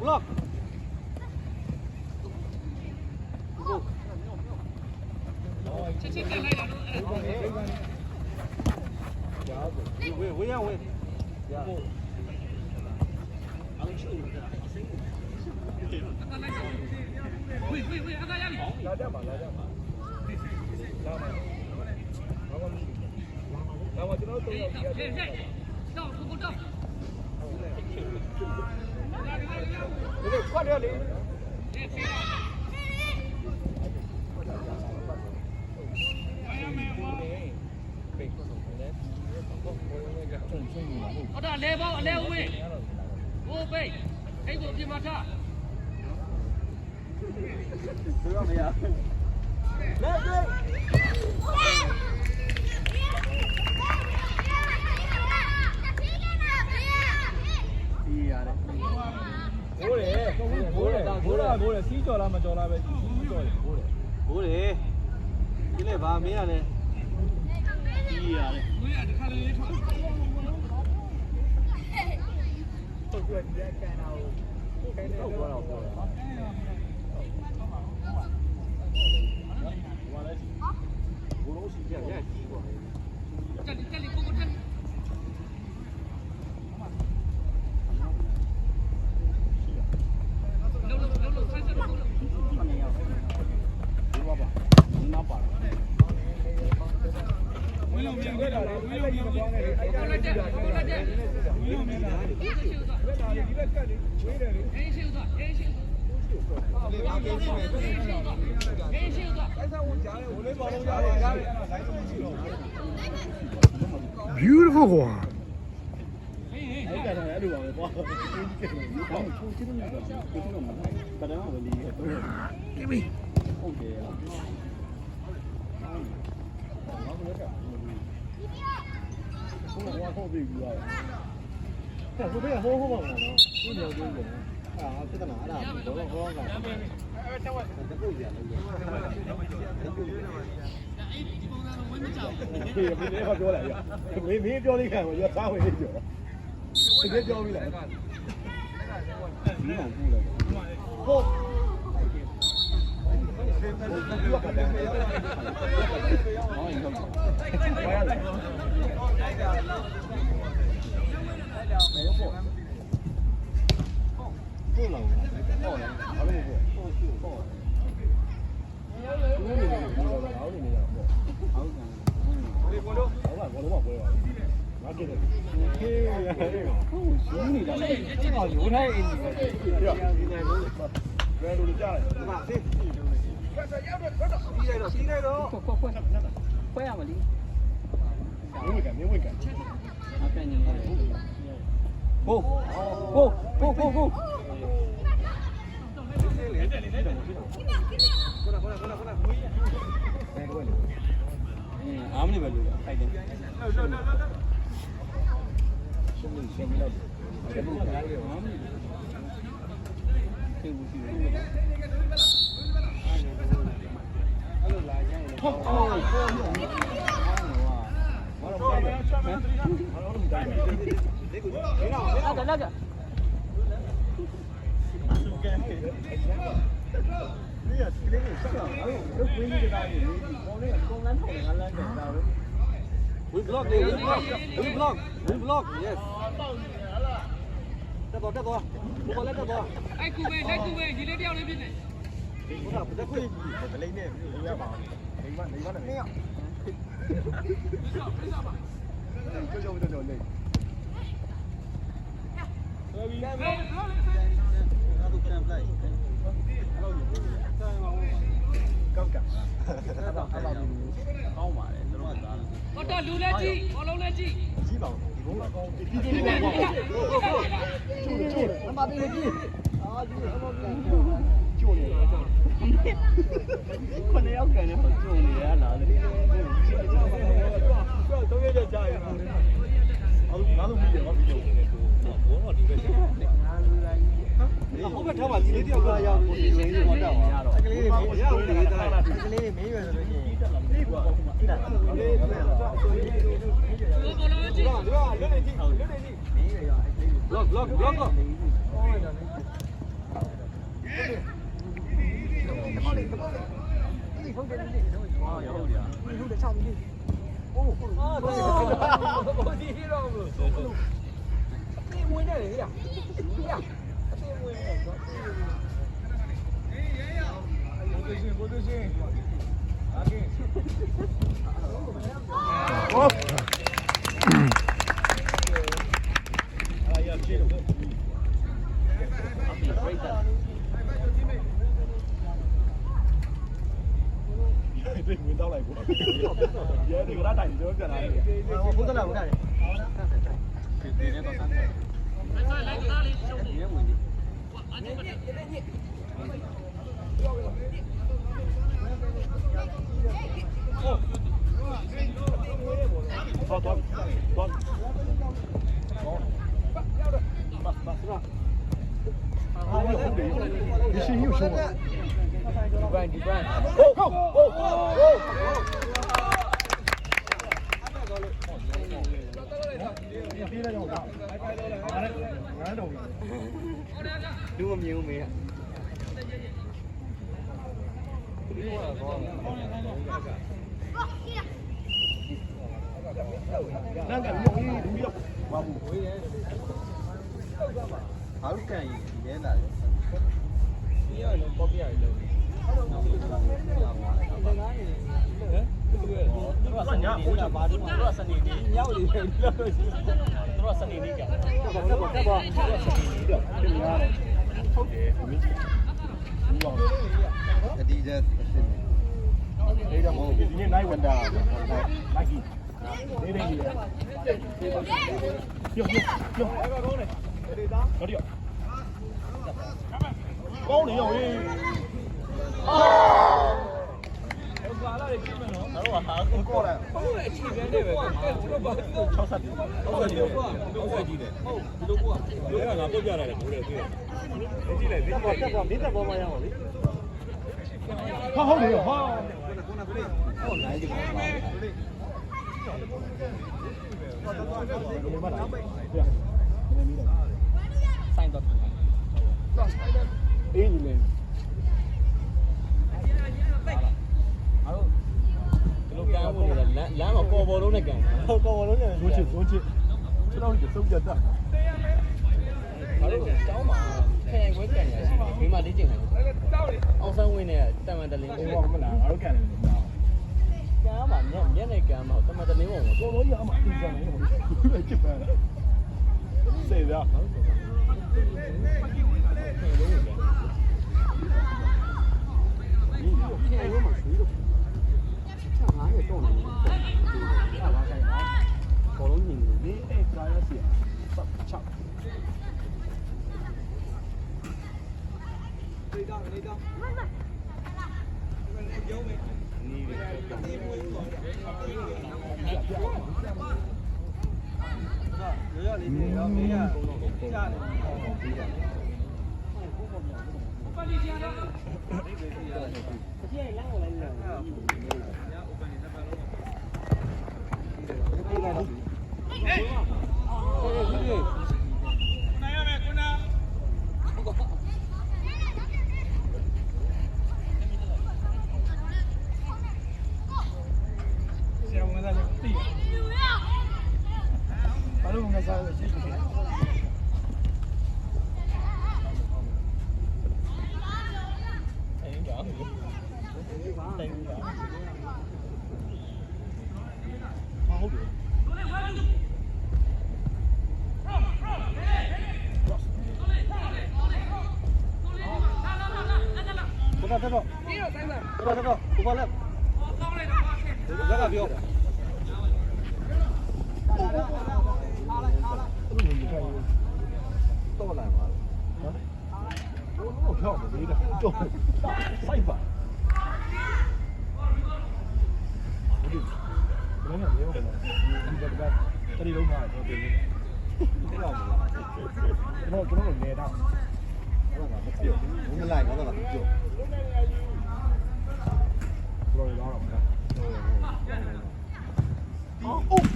Lock. Beautiful one. Give me. We block, yes. That's all. Ai cú về, nhìn lên đeo lên bên này. Con đòn lú lên chị, con lâu lên chị. Con này ốc này nó chuồng này là không phải theo bản lý theo cái nhau của lý gì hoạt động cái lý này mấy cái lý mấy người rồi Block. Đúng không nhiều mẹ. Đang cảnh một đi đúng không? Vào buổi hảo cái gì này. Bây giờ nó có cái gì đâu. ကစနေနေ့ကဘာလို့တို့ကစနေနေ့ရောက်နေတယ်လို့တို့ကစနေနေ့ကတက်ပါစနေနေ့တော့ပြင်ရတယ်ဟုတ်တယ်မင်းကြီး ဒီကျနေဒါမှမဟုတ်ဒီနေ့နိုင်ဝန်တာလိုက်ကြီးနေနေကြီးပြောကောင်းတယ်ဒေတာဟောဒီကောင်းနေရောဟေးအာလာလေးကြည့်မယ်နော်အဲ့တော့ဟာကောလာဟုတ်အချီပဲနဲ့ပဲတော့ဘာလို့60ဟုတ်တယ်ဟုတ်ကြီးတယ်ဟုတ်ဒီလိုကွာဒီကငါပုတ်ပြရတယ်ကိုလေတွေ့တယ်ကြည့်လိုက်တက်ပါမင်းတက်ပေါ်မှာရအောင်လေဟာဟုတ်တယ်ဟာဟောနိုင်ကြပါဘာဆိုင်တော့အေးကြီးလေအားလုံးဒီလိုကမ်းဖို့လေလမ်းမှာကော်ဘော်လုံးနဲ့ကမ်းကော်လုံးနဲ့ဇွန်ချစ်ကျွန်တော်တို့စုပ်ကြတာအားလုံးကျောင်းမှာခရိုင်ခွဲကန်ရရှိတယ်မိမလေးကျင်တယ်အောင်ဆန်းဝင်းနဲ့တမန်တလင်းကိုမလားအားလုံးကန်တယ်ကမ်းမှာညနေကမ်းမှာတမန်တလင်းပေါ့ကော်လုံးရအောင်အတူကန်နေတယ်ချစ်ပါလားစေးသားတက်တော့ကိုပါလက်ရကပြောတော့လာပါနော်တော့ဖြောက်နေတယ်တော့စိုက်ပါဒီဘယ်နဲ့လဲဒီကတည်းလုံးမှာတော့ပြင်နေတယ်တော့မလားကျွန်တော်နေတော့အဲ့ဒါကမပြောဘူးမလိုက်တော့တော့ပြောဘယ်လိုလဲတော့မလားအိုး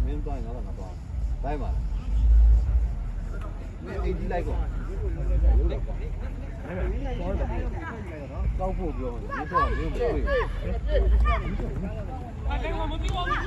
မင်းတော့ငါတော့ငါတော့တိုင်းပါမင်းအိတ်ဒီလိုက်ကောကောက်ဖို့ပြောတယ်မင်းတော့မင်းမတွေ့ဘူးအဲ့ဒါမှမသိပါဘူး